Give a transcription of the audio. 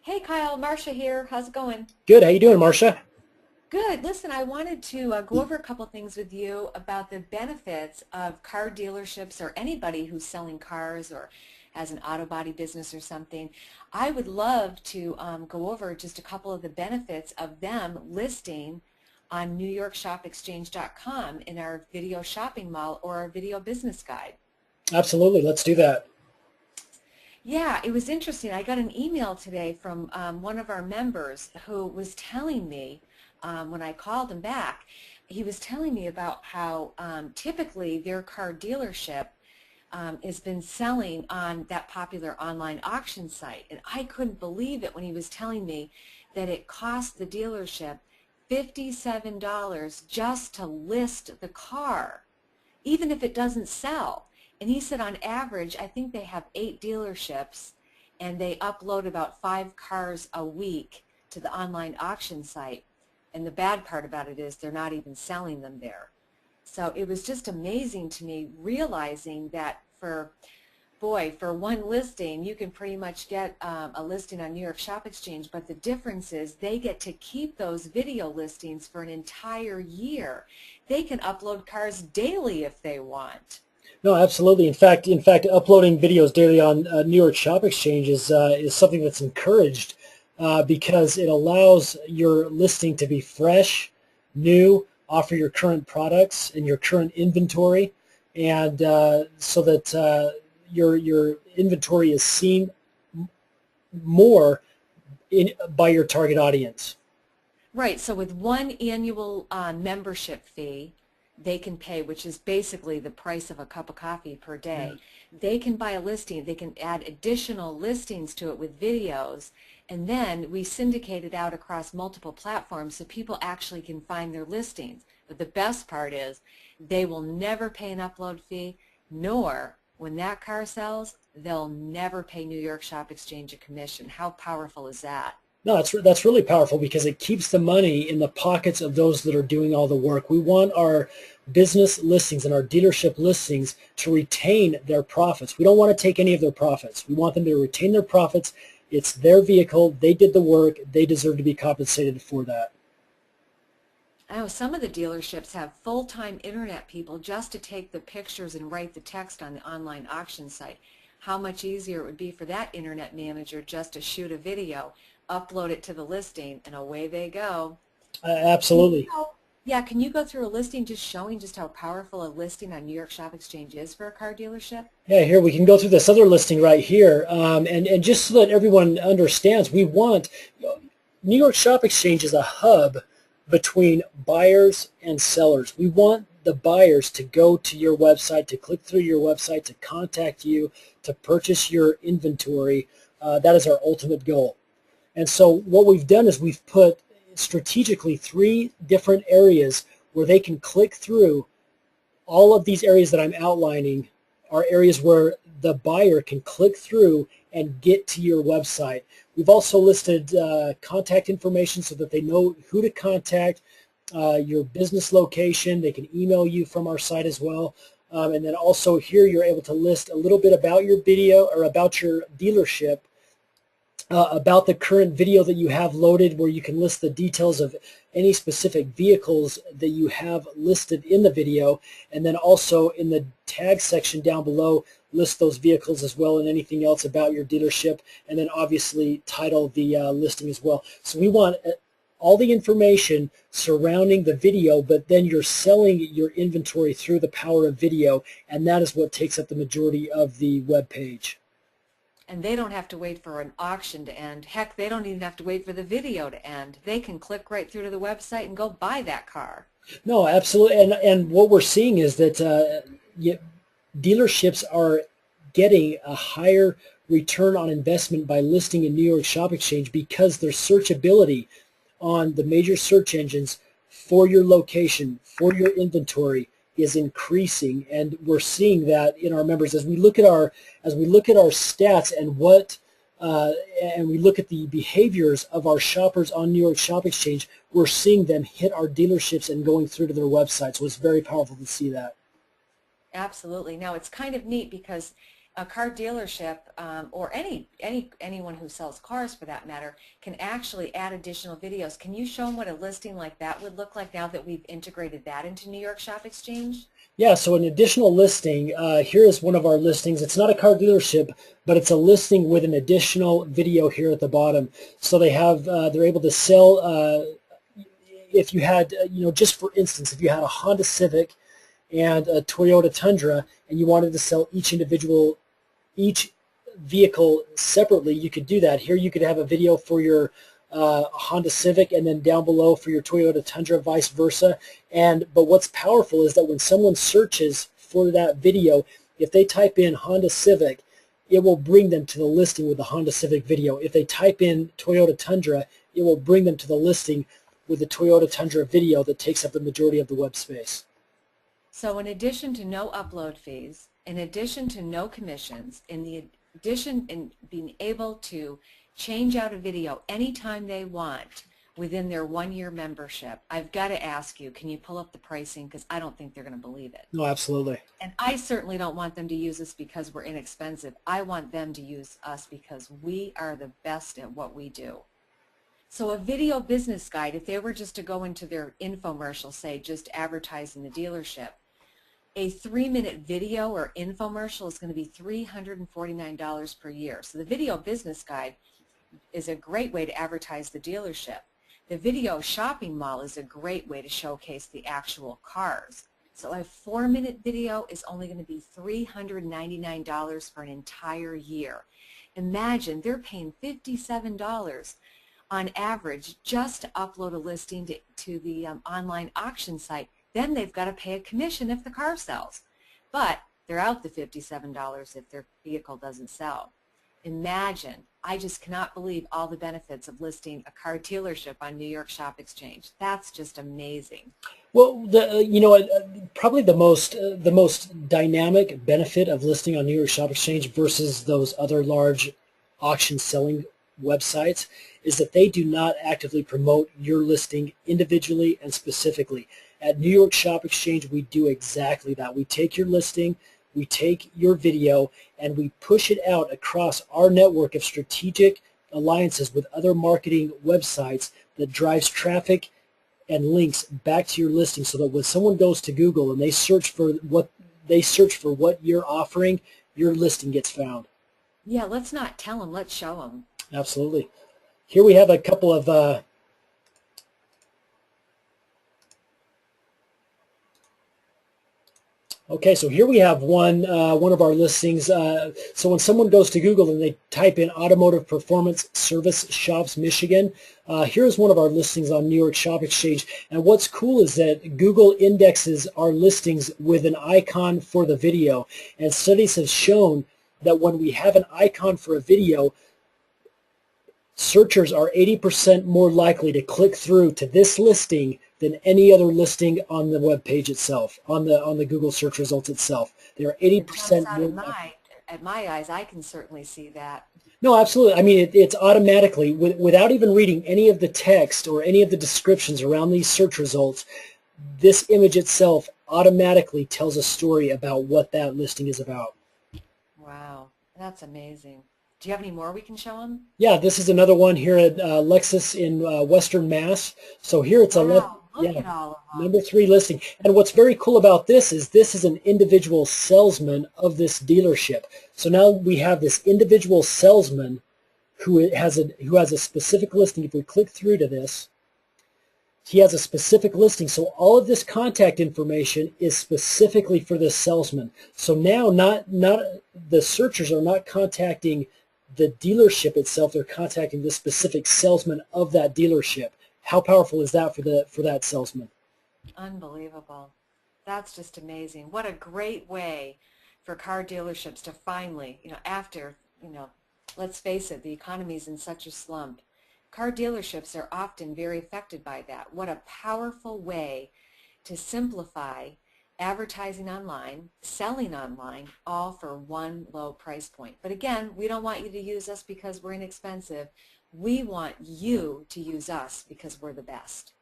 Hey Kyle, Marcia here. How's it going? Good. How you doing, Marcia? Good. Listen, I wanted to go over a couple things with you about the benefits of car dealerships or anybody who's selling cars or has an auto body business or something. I would love to go over just a couple of the benefits of them listing on NewYorkShopExchange.com in our video shopping mall or our video business guide. Absolutely. Let's do that. Yeah, it was interesting. I got an email today from one of our members who was telling me when I called him back, he was telling me about how typically their car dealership has been selling on that popular online auction site. And I couldn't believe it when he was telling me that it cost the dealership $57 just to list the car, even if it doesn't sell. And he said on average, I think they have 8 dealerships and they upload about 5 cars a week to the online auction site. And the bad part about it is they're not even selling them there. So it was just amazing to me realizing that for one listing, you can pretty much get a listing on New York Stock Exchange, but the difference is they get to keep those video listings for an entire year. They can upload cars daily if they want. No, absolutely. In fact, uploading videos daily on New York Shop Exchange is something that's encouraged because it allows your listing to be fresh, new, offer your current products and your current inventory, and so that your inventory is seen more by your target audience. Right, so with one annual membership fee, they can pay, which is basically the price of a cup of coffee per Yeah. day. They can buy a listing, they can add additional listings to it with videos, and then we syndicate it out across multiple platforms so people actually can find their listings. But the best part is they will never pay an upload fee, nor when that car sells, they'll never pay New York Stock Exchange a commission. How powerful is that? No, that's really powerful because it keeps the money in the pockets of those that are doing all the work. We want our business listings and our dealership listings to retain their profits. We don't want to take any of their profits. We want them to retain their profits. It's their vehicle. They did the work. They deserve to be compensated for that. I know some of the dealerships have full-time internet people just to take the pictures and write the text on the online auction site. How much easier it would be for that internet manager just to shoot a video, upload it to the listing, and away they go. Can you Absolutely. go, yeah, can you go through a listing just showing just how powerful a listing on New York Stock Exchange is for a car dealership? Yeah, here we can go through this other listing right here. And just so that everyone understands, we want New York Stock Exchange is a hub between buyers and sellers. We want the buyers to go to your website, to click through your website, to contact you, to purchase your inventory. That is our ultimate goal. And so what we've done is we've put strategically 3 different areas where they can click through. All of these areas that I'm outlining are areas where the buyer can click through and get to your website. We've also listed contact information so that they know who to contact, your business location. They can email you from our site as well. And then also here you're able to list a little bit about your video or about your dealership, about the current video that you have loaded, where you can list the details of any specific vehicles that you have listed in the video, and then also in the tag section down below list those vehicles as well and anything else about your dealership, and then obviously title the listing as well. So we want all the information surrounding the video, but then you're selling your inventory through the power of video, and that is what takes up the majority of the web page. And they don't have to wait for an auction to end. Heck, they don't even have to wait for the video to end. They can click right through to the website and go buy that car. No, absolutely. And what we're seeing is that dealerships are getting a higher return on investment by listing in New York Stock Exchange because their searchability on the major search engines for your location, for your inventory is increasing, and we're seeing that in our members as we look at our stats and what and we look at the behaviors of our shoppers on New York Stock Exchange. We're seeing them hit our dealerships and going through to their website. So it's very powerful to see that. Absolutely. Now, it's kind of neat because a car dealership or anyone who sells cars for that matter can actually add additional videos. Can you show them what a listing like that would look like now that we've integrated that into New York Stock Exchange? Yeah, so an additional listing, here is one of our listings. It's not a car dealership, but it's a listing with an additional video here at the bottom. So they have, they're able to sell, if you had, just for instance, if you had a Honda Civic and a Toyota Tundra and you wanted to sell each vehicle separately, you could do that. Here you could have a video for your Honda Civic and then down below for your Toyota Tundra, vice versa. But what's powerful is that when someone searches for that video, if they type in Honda Civic, it will bring them to the listing with the Honda Civic video. If they type in Toyota Tundra, it will bring them to the listing with the Toyota Tundra video that takes up the majority of the web space. So in addition to no upload fees, in addition to no commissions, in being able to change out a video anytime they want within their 1-year membership, I've got to ask you, can you pull up the pricing? Because I don't think they're going to believe it. No, absolutely. And I certainly don't want them to use us because we're inexpensive. I want them to use us because we are the best at what we do. So a video business guide, if they were just to go into their infomercial, say just advertising the dealership, a 3-minute video or infomercial is going to be $349 per year. So the video business guide is a great way to advertise the dealership. The video shopping mall is a great way to showcase the actual cars. So a 4-minute video is only going to be $399 for an entire year. Imagine they're paying $57 on average just to upload a listing to the online auction site. Then they've got to pay a commission if the car sells. But they're out the $57 if their vehicle doesn't sell. Imagine, I just cannot believe all the benefits of listing a car dealership on New York Stock Exchange. That's just amazing. Well, probably the most dynamic benefit of listing on New York Stock Exchange versus those other large auction selling websites is that they do not actively promote your listing individually and specifically. At New York Stock Exchange, we do exactly that. We take your listing, we take your video, and we push it out across our network of strategic alliances with other marketing websites that drives traffic and links back to your listing, so that when someone goes to Google and they search for what you're offering, your listing gets found. Yeah, let's not tell them, let's show them. Absolutely. Here we have a couple of okay, so here we have one of our listings. So when someone goes to Google and they type in Automotive Performance Service Shops Michigan, here's one of our listings on New York Stock Exchange. And what's cool is that Google indexes our listings with an icon for the video. And studies have shown that when we have an icon for a video, searchers are 80% more likely to click through to this listing than any other listing on the web page itself, on the Google search results itself. They are 80% more likely. At my eyes, I can certainly see that. No, absolutely. I mean, it's automatically, without even reading any of the text or any of the descriptions around these search results, this image itself automatically tells a story about what that listing is about. Wow, that's amazing. Do you have any more we can show them? Yeah, this is another one here at Lexus in Western Mass. So here it's Look at all of them. Number 3 listing. And what's very cool about this is an individual salesman of this dealership. So now we have this individual salesman who has a specific listing. If we click through to this, he has a specific listing. So all of this contact information is specifically for this salesman. So now not the searchers are not contacting the dealership itself, they're contacting the specific salesman of that dealership. How powerful is that for that salesman? Unbelievable. That's just amazing. What a great way for car dealerships to finally, after, let's face it, the economy's in such a slump. Car dealerships are often very affected by that. What a powerful way to simplify advertising online, selling online, all for one low price point. But again, we don't want you to use us because we're inexpensive. We want you to use us because we're the best.